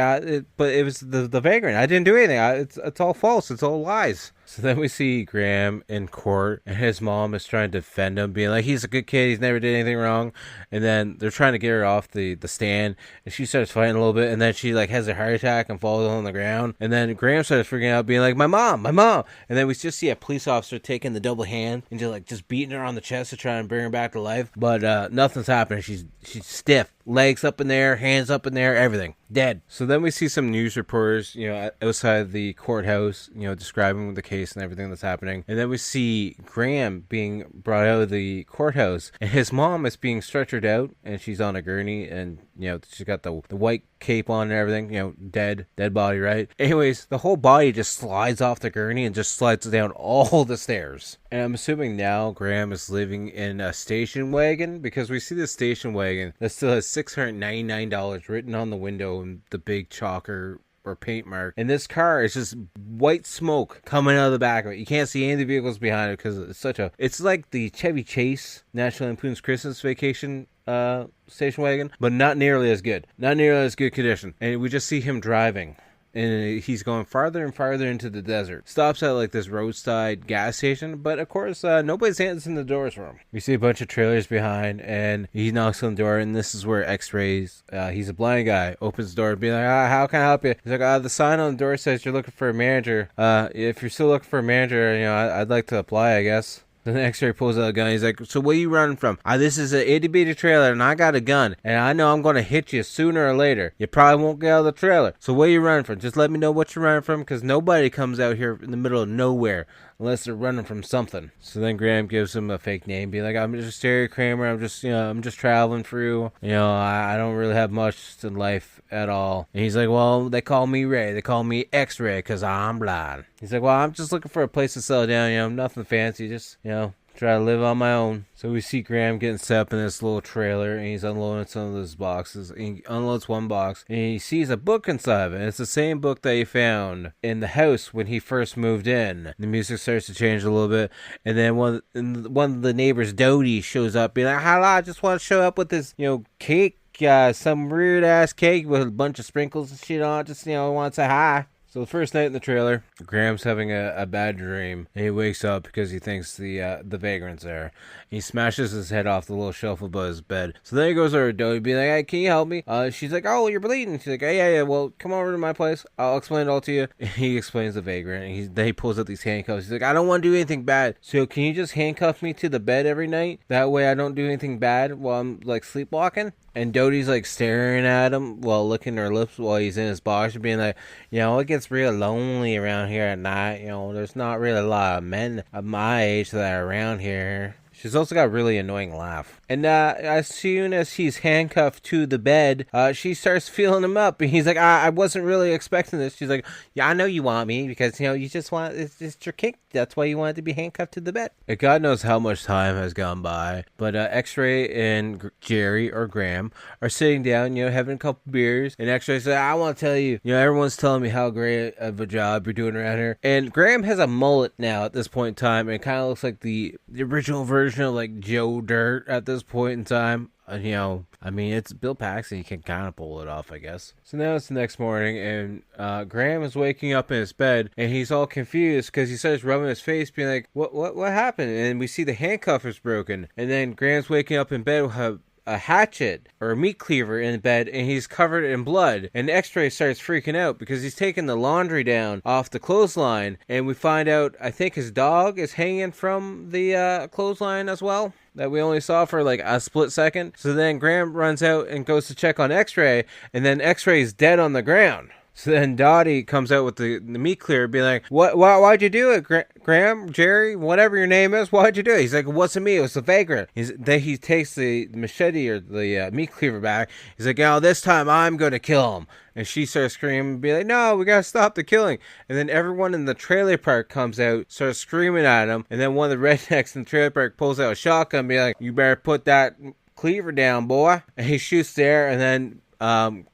but it was the Vagrant. I didn't do anything. It's all false. It's all lies. So then we see Graham in court, and his mom is trying to defend him, being like, he's a good kid, he's never did anything wrong. And then they're trying to get her off the stand, and she starts fighting a little bit, and then she has a heart attack and falls on the ground. And then Graham starts freaking out, being like, my mom. And then we just see a police officer taking the double hand and just beating her on the chest to try and bring her back to life. But nothing's happening. She's stiff. Legs up in there, hands up in there, everything. Dead. So then we see some news reporters, outside the courthouse, describing the case and everything that's happening. And then we see Graham being brought out of the courthouse, and his mom is being stretchered out, and she's on a gurney, and she's got the white cape on and everything, dead body, right? Anyways, the whole body just slides off the gurney and just slides down all the stairs. And I'm assuming now Graham is living in a station wagon, because we see the station wagon that still has $699 written on the window in the big chalker or paint mark. And this car is just white smoke coming out of the back of it. You can't see any of the vehicles behind it because it's like the Chevy Chase National Lampoon's Christmas Vacation station wagon, but not nearly as good. Not nearly as good condition. And we just see him driving. And he's going farther and farther into the desert. Stops at like this roadside gas station, but of course nobody's answering the doors for him. We see a bunch of trailers behind, and he knocks on the door, and this is where X-Rays, he's a blind guy, opens the door and be like, how can I help you? He's like, the sign on the door says you're looking for a manager. If you're still looking for a manager, I'd like to apply, I guess. Then the X-Ray pulls out a gun. He's like, so where you running from? This is an itty-bitty trailer, and I got a gun. And I know I'm going to hit you sooner or later. You probably won't get out of the trailer. So where you running from? Just let me know what you're running from, because nobody comes out here in the middle of nowhere unless they're running from something. So then Graham gives him a fake name, being like, I'm just Jerry Kramer. I'm just traveling through. I don't really have much in life at all. And he's like, well, they call me Ray. They call me X-Ray because I'm blind. He's like, well, I'm just looking for a place to settle down. Nothing fancy. Just, try to live on my own. So we see Graham getting set up in this little trailer, and he's unloading some of those boxes. He unloads one box, and he sees a book inside of it. And it's the same book that he found in the house when he first moved in. The music starts to change a little bit, and then one of the neighbors, Dodie, shows up, being like, "Hello, I just want to show up with this, cake, some weird ass cake with a bunch of sprinkles and shit on it. Just, want to say hi." So the first night in the trailer, Graham's having a bad dream, and he wakes up because he thinks the Vagrant's there. He smashes his head off the little shelf above his bed. So then he goes over to Dodie, being like, hey, can you help me? She's like, oh, you're bleeding. She's like, yeah, well, come over to my place. I'll explain it all to you. And he explains the Vagrant, and then he pulls out these handcuffs. He's like, I don't want to do anything bad, so can you just handcuff me to the bed every night? That way I don't do anything bad while I'm, sleepwalking? And Dodie's, staring at him while licking her lips while he's in his box, being like, it gets real lonely around here at night. There's not really a lot of men of my age that are around here. She's also got a really annoying laugh. And as soon as he's handcuffed to the bed, she starts feeling him up. And he's like, I wasn't really expecting this. She's like, yeah, I know you want me because, you just want, it's your kink. That's why you wanted to be handcuffed to the bed. And God knows how much time has gone by. But X-Ray and Jerry or Graham are sitting down, having a couple beers. And X-Ray says, I want to tell you, everyone's telling me how great of a job you're doing around here. And Graham has a mullet now at this point in time. And it kind of looks like the original version of Joe Dirt at this point in time. It's Bill Paxton. He can kind of pull it off, I guess. So now it's the next morning, and Graham is waking up in his bed, and he's all confused because he starts rubbing his face, being like, what happened? And we see the handcuff is broken. And then Graham's waking up in bed with a hatchet or a meat cleaver in bed, and he's covered in blood. And X-Ray starts freaking out because he's taking the laundry down off the clothesline, and we find out I think his dog is hanging from the clothesline as well, that we only saw for a split second. So then Graham runs out and goes to check on X-Ray, and then X-Ray's dead on the ground. So then Dottie comes out with the meat cleaver, being like, why'd you do it, Graham, Jerry, whatever your name is, why'd you do it? He's like, it wasn't me, it was the Vagrant. Then he takes the machete or the meat cleaver back. He's like, this time I'm going to kill him. And she starts screaming and be like, no, we got to stop the killing. And then everyone in the trailer park comes out, starts screaming at him. And then one of the rednecks in the trailer park pulls out a shotgun and be like, you better put that cleaver down, boy. And he shoots there, and then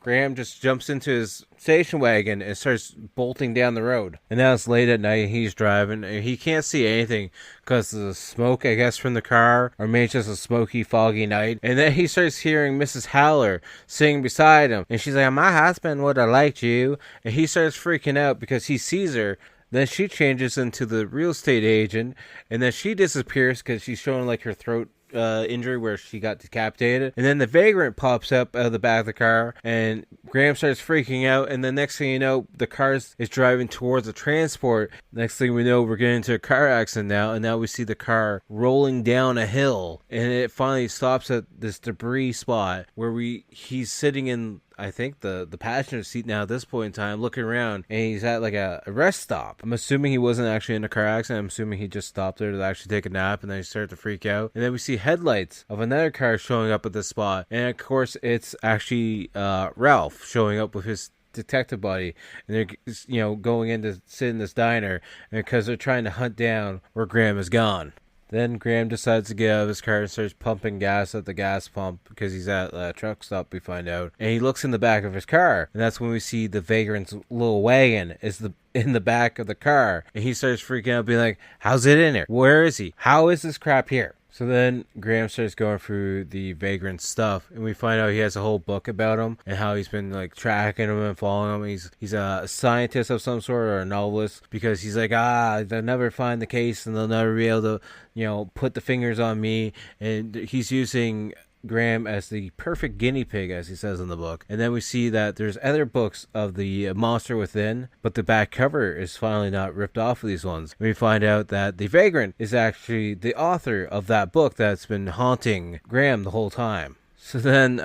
Graham just jumps into his station wagon and starts bolting down the road. And now it's late at night, he's driving, and he can't see anything because of the smoke, I guess, from the car, or maybe just a smoky, foggy night. And then he starts hearing Mrs. Howler singing beside him, and she's like, my husband would have liked you. And he starts freaking out because he sees her. Then she changes into the real estate agent, and then she disappears because she's showing her throat injury where she got decapitated. And then the Vagrant pops up out of the back of the car, and Graham starts freaking out, and the next thing you know, the car is driving towards the transport. Next thing we know, we're getting into a car accident now, and now we see the car rolling down a hill, and it finally stops at this debris spot where he's sitting in, I think, the passenger seat now at this point in time, looking around, and he's at like a rest stop. I'm assuming he wasn't actually in a car accident. I'm assuming he just stopped there to actually take a nap, and then he started to freak out. And then we see headlights of another car showing up at this spot, and of course it's actually Ralph showing up with his detective buddy, and they're going in to sit in this diner, and because they're trying to hunt down where Graham is gone. Then Graham decides to get out of his car and starts pumping gas at the gas pump because he's at a truck stop, we find out. And he looks in the back of his car, and that's when we see the Vagrant's little wagon is in the back of the car. And he starts freaking out, being like, how's it in there? Where is he? How is this crap here? So then Graham starts going through the Vagrant stuff, and we find out he has a whole book about him and how he's been like tracking him and following him. He's a scientist of some sort, or a novelist, because he's like, they'll never find the case and they'll never be able to, put the fingers on me. And he's using Graham as the perfect guinea pig, as he says in the book. And then we see that there's other books of the monster within, but the back cover is finally not ripped off of these ones. We find out that the Vagrant is actually the author of that book that's been haunting Graham the whole time. So then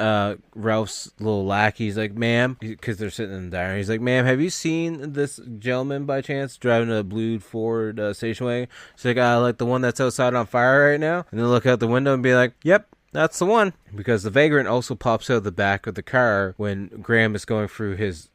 Ralph's little lackey's like, ma'am, because they're sitting in the diner, he's like, ma'am, have you seen this gentleman by chance driving a blue Ford station wagon? She's like, like the one that's outside on fire right now? And then look out the window and be like, yep, that's the one. Because the Vagrant also pops out of the back of the car when Graham is going through his,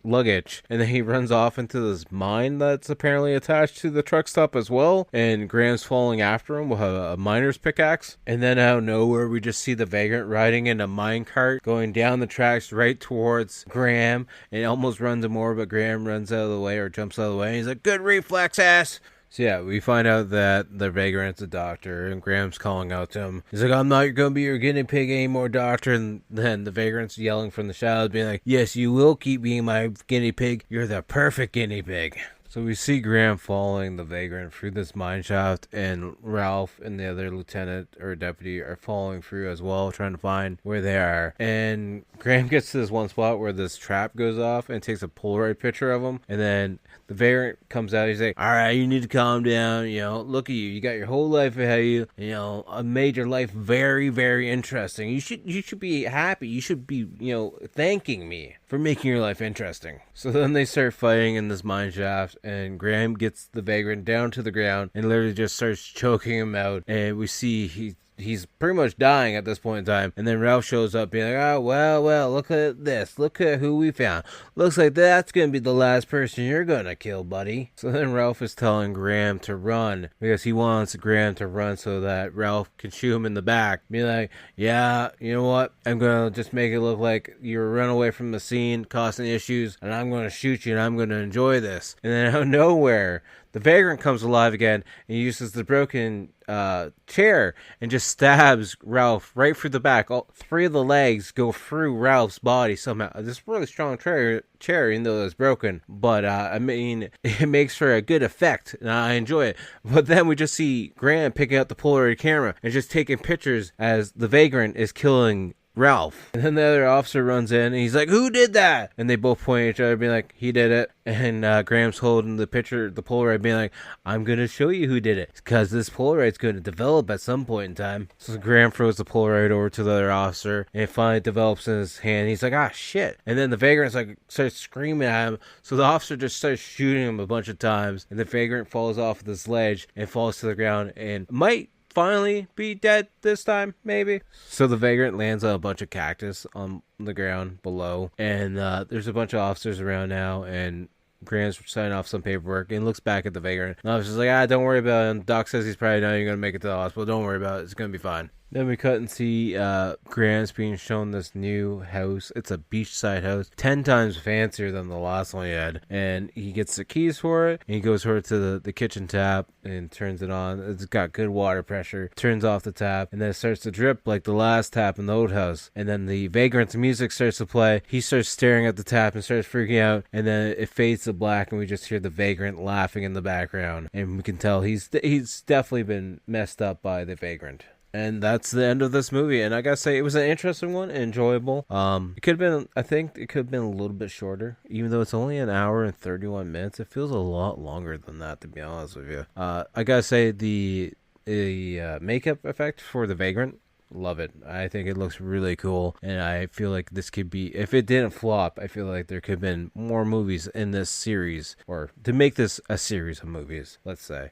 luggage. And then he runs off into this mine that's apparently attached to the truck stop as well. And Graham's following after him with a miner's pickaxe. And then out of nowhere, we just see the Vagrant riding in a mine cart going down the tracks right towards Graham. And it almost runs him over, but Graham runs out of the way or jumps out of the way. And he's like, good reflex, ass. So yeah, we find out that the Vagrant's a doctor, and Graham's calling out to him. He's like, I'm not going to be your guinea pig anymore, doctor. And then the Vagrant's yelling from the shadows, being like, yes, you will keep being my guinea pig. You're the perfect guinea pig. So we see Graham following the Vagrant through this mine shaft, and Ralph and the other lieutenant or deputy are following through as well, trying to find where they are. And Graham gets to this one spot where this trap goes off and takes a Polaroid picture of him. And then the Vagrant comes out. He's like, all right, you need to calm down. Look at you. You got your whole life ahead of you. I made your life very, very interesting. You should be happy. You should be, thanking me for making your life interesting. So then they start fighting in this mine shaft, and Graham gets the Vagrant down to the ground and literally just starts choking him out. And we see he's pretty much dying at this point in time. And then Ralph shows up being like, oh, well, look at this. Look at who we found. Looks like that's going to be the last person you're going to kill, buddy. So then Ralph is telling Graham to run because he wants Graham to run so that Ralph can shoot him in the back. Be like, yeah, you know what? I'm going to just make it look like you're run away from the scene, causing issues, and I'm going to shoot you, and I'm going to enjoy this. And then out of nowhere, the Vagrant comes alive again and uses the broken chair and just stabs Ralph right through the back. All three of the legs go through Ralph's body somehow. This really strong chair, even though it's broken. But, it makes for a good effect, and I enjoy it. But then we just see Graham picking up the Polaroid camera and just taking pictures as the Vagrant is killing Ralph. And then the other officer runs in and he's like, who did that? And they both point at each other being like, he did it. And Graham's holding the picture, the Polaroid, being like, I'm going to show you who did it, because this Polaroid's going to develop at some point in time. So Graham throws the Polaroid over to the other officer, and it finally develops in his hand. He's like, shit. And then the Vagrant's like, starts screaming at him. So the officer just starts shooting him a bunch of times, and the Vagrant falls off this ledge and falls to the ground and might finally be dead this time, maybe. So the Vagrant lands on a bunch of cactus on the ground below, and there's a bunch of officers around now, and Graham's signing off some paperwork and looks back at the Vagrant. And the officer's like, don't worry about him. Doc says he's probably not even going to make it to the hospital. Don't worry about it. It's going to be fine. Then we cut and see Graham's being shown this new house. It's a beachside house, 10 times fancier than the last one he had. And he gets the keys for it, and he goes over to the kitchen tap and turns it on. It's got good water pressure. Turns off the tap, and then it starts to drip like the last tap in the old house. And then the Vagrant's music starts to play. He starts staring at the tap and starts freaking out. And then it fades to black, and we just hear the Vagrant laughing in the background. And we can tell he's definitely been messed up by the Vagrant. And that's the end of this movie. And I gotta say, it was an interesting one, enjoyable. It could have been, I think it could have been a little bit shorter, even though it's only an hour and 31 minutes. It feels a lot longer than that, to be honest with you. I gotta say, the makeup effect for the Vagrant, love it. I think it looks really cool, and I feel like this could be, if it didn't flop, I feel like there could have been more movies in this series, or to make this a series of movies, let's say.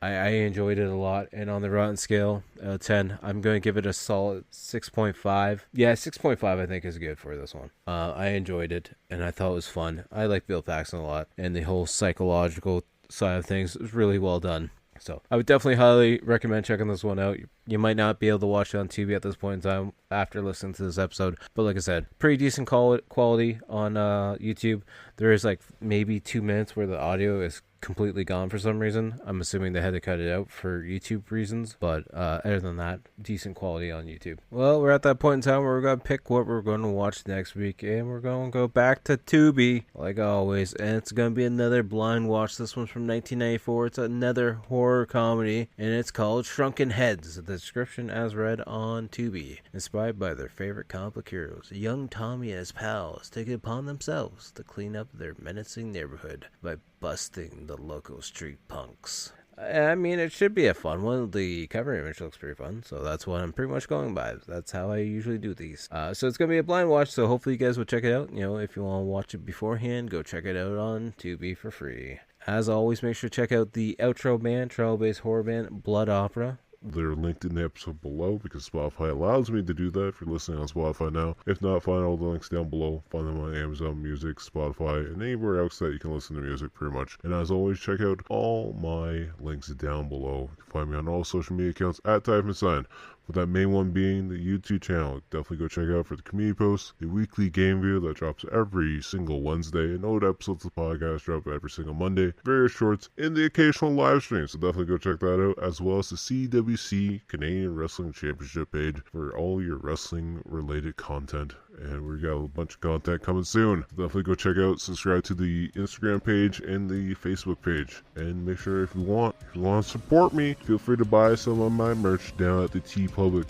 I enjoyed it a lot, and on the Rotten scale, 10, I'm going to give it a solid 6.5. Yeah, 6.5 I think is good for this one. I enjoyed it, and I thought it was fun. I like Bill Paxton a lot, and the whole psychological side of things was really well done. So I would definitely highly recommend checking this one out. You might not be able to watch it on Tubi at this point in time after listening to this episode, but like I said, pretty decent quality on YouTube. There is like maybe 2 minutes where the audio is completely gone for some reason. I'm assuming they had to cut it out for YouTube reasons, but other than that, decent quality on YouTube. Well, we're at that point in time where we're going to pick what we're going to watch next week, and we're going to go back to Tubi, like always, and it's going to be another blind watch. This one's from 1994. It's another horror comedy, and it's called Shrunken Heads. The description as read on Tubi. Inspired by their favorite comic book heroes, young Tommy and his pals take it upon themselves to clean up their menacing neighborhood by busting the local street punks. I mean, it should be a fun one. The cover image looks pretty fun, so that's what I'm pretty much going by. That's how I usually do these. So it's going to be a blind watch, so hopefully you guys will check it out. You know, if you want to watch it beforehand, go check it out on Tubi for free. As always, make sure to check out the outro band, travel-based horror band, Blood Opera. They're linked in the episode below because Spotify allows me to do that if you're listening on Spotify now. If not, find all the links down below. Find them on Amazon Music, Spotify, and anywhere else that you can listen to music pretty much. And as always, check out all my links down below. You can find me on all social media accounts at @TyphonSign. With that main one being the YouTube channel. Definitely go check it out for the community posts, the weekly game video that drops every single Wednesday, and old episodes of the podcast drop every single Monday, various shorts, and the occasional live stream. So definitely go check that out, as well as the CWC Canadian Wrestling Championship page for all your wrestling related content. And we got a bunch of content coming soon. Definitely go check out, subscribe to the Instagram page and the Facebook page. And make sure if you want to support me, feel free to buy some of my merch down at the TeePublic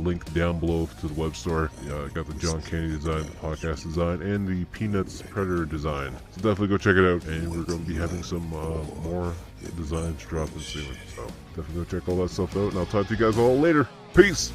link down below to the web store. I got the John Kennedy design, the podcast design, and the Peanuts Predator design. So definitely go check it out. And we're going to be having some more designs dropping soon. So definitely go check all that stuff out. And I'll talk to you guys all later. Peace!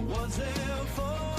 Was there for